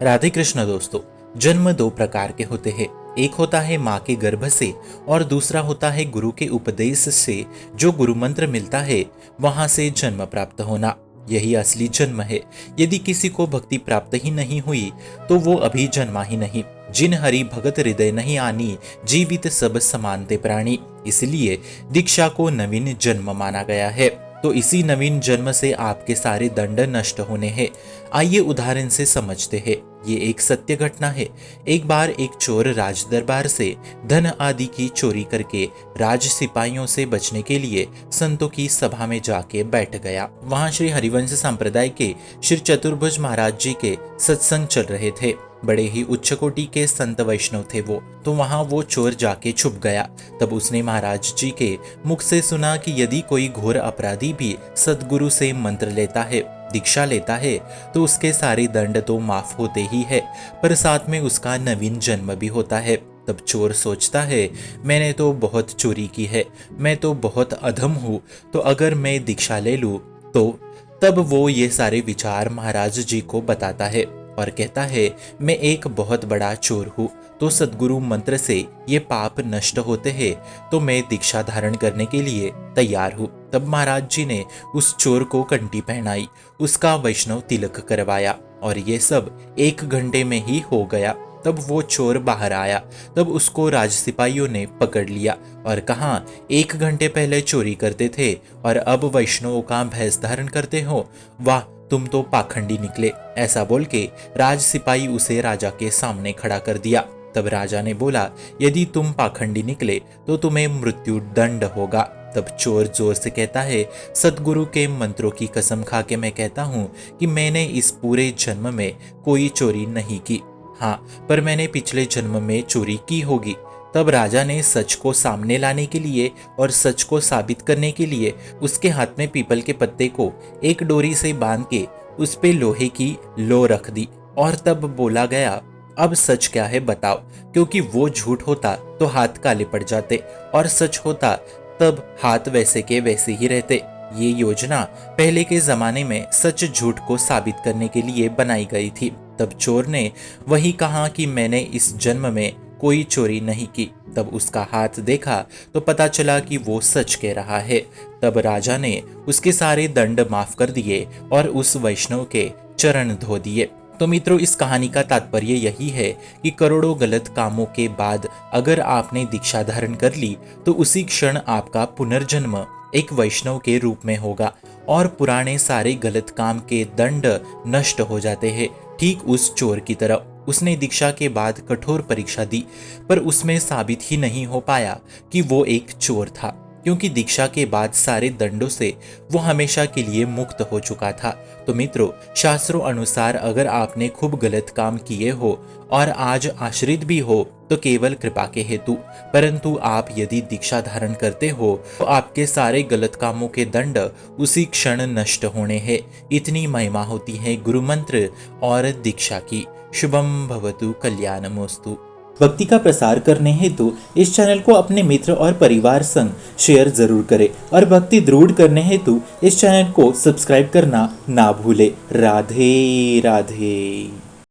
राधे कृष्ण दोस्तों। जन्म दो प्रकार के होते हैं। एक होता है माँ के गर्भ से और दूसरा होता है गुरु के उपदेश से। जो गुरु मंत्र मिलता है वहां से जन्म प्राप्त होना, यही असली जन्म है। यदि किसी को भक्ति प्राप्त ही नहीं हुई तो वो अभी जन्मा ही नहीं। जिन हरि भगत हृदय नहीं आनी, जीवित सब समानते प्राणी। इसलिए दीक्षा को नवीन जन्म माना गया है। तो इसी नवीन जन्म से आपके सारे दंड नष्ट होने हैं। आइए उदाहरण से समझते हैं। ये एक सत्य घटना है। एक बार एक चोर राज दरबार से धन आदि की चोरी करके राज सिपाहियों से बचने के लिए संतों की सभा में जाके बैठ गया। वहां श्री हरिवंश संप्रदाय के श्री चतुर्भुज महाराज जी के सत्संग चल रहे थे। बड़े ही उच्च कोटि के संत वैष्णव थे वो। तो वहां वो चोर जाके छुप गया। तब उसने महाराज जी के मुख से सुना कि यदि कोई घोर अपराधी भी सद्गुरु से मंत्र लेता है, दीक्षा लेता है, तो उसके सारे दंड तो माफ होते ही है, पर साथ में उसका नवीन जन्म भी होता है। तब चोर सोचता है, मैंने तो बहुत चोरी की है, मैं तो बहुत अधम हूँ, तो अगर मैं दीक्षा ले लूँ तो। तब वो ये सारे विचार महाराज जी को बताता है और कहता है, मैं एक बहुत बड़ा चोर हूँ, तो सद्गुरु मंत्र से ये पाप नष्ट होते हैं, तो मैं दीक्षा धारण करने के लिए तैयार हूँ। तब महाराज जी ने उस चोर को कंठी पहनाई, उसका वैष्णव तिलक करवाया और ये सब 1 घंटे में ही हो गया। तब वो चोर बाहर आया। तब उसको राज सिपाहियों ने पकड़ लिया और कहा, 1 घंटे पहले चोरी करते थे और अब वैष्णवों का भेष धारण करते हो, वाह तुम तो पाखंडी निकले। ऐसा बोल के राज सिपाही उसे राजा के सामने खड़ा कर दिया। तब राजा ने बोला, यदि तुम पाखंडी निकले तो तुम्हें मृत्यु दंड होगा। तब चोर जोर से कहता है, सद्गुरु के मंत्रों की कसम खा के मैं कहता हूँ कि मैंने इस पूरे जन्म में कोई चोरी नहीं की। हाँ, पर मैंने पिछले जन्म में चोरी की होगी। तब राजा ने सच को सामने लाने के लिए और सच को साबित करने के लिए उसके हाथ में पीपल के पत्ते को एक डोरी से बांध के उस पे लोहे की लो रख दी और तब बोला गया, अब सच क्या है बताओ। क्योंकि वो झूठ होता तो हाथ काले पड़ जाते और सच होता तब हाथ वैसे के वैसे ही रहते। ये योजना पहले के जमाने में सच झूठ को साबित करने के लिए बनाई गई थी। तब चोर ने वही कहा कि मैंने इस जन्म में कोई चोरी नहीं की। तब उसका हाथ देखा तो पता चला कि वो सच कह रहा है। तब राजा ने उसके सारे दंड माफ कर दिए और उस वैष्णव के चरण धो दिए। तो मित्रों, इस कहानी का तात्पर्य यही है कि करोड़ों गलत कामों के बाद अगर आपने दीक्षा धारण कर ली तो उसी क्षण आपका पुनर्जन्म एक वैष्णव के रूप में होगा और पुराने सारे गलत काम के दंड नष्ट हो जाते हैं। ठीक उस चोर की तरह उसने दीक्षा के बाद कठोर परीक्षा दी, पर उसमें साबित ही नहीं हो पाया कि वो एक चोर था, क्योंकि दीक्षा के बाद सारे दंडों से वो हमेशा के लिए मुक्त हो चुका था। तो मित्रों, शास्त्रों अनुसार अगर आपने खूब गलत काम किए हो और आज आश्रित भी हो तो केवल कृपा के हेतु, परंतु आप यदि दीक्षा धारण करते हो तो आपके सारे गलत कामों के दंड उसी क्षण नष्ट होने हैं। इतनी महिमा होती है गुरु मंत्र और दीक्षा की। शुभम भवतु कल्याणमोस्तु। भक्ति का प्रसार करने हेतु इस चैनल को अपने मित्र और परिवार संग शेयर जरूर करें और भक्ति दृढ़ करने हेतु इस चैनल को सब्सक्राइब करना ना भूले। राधे राधे।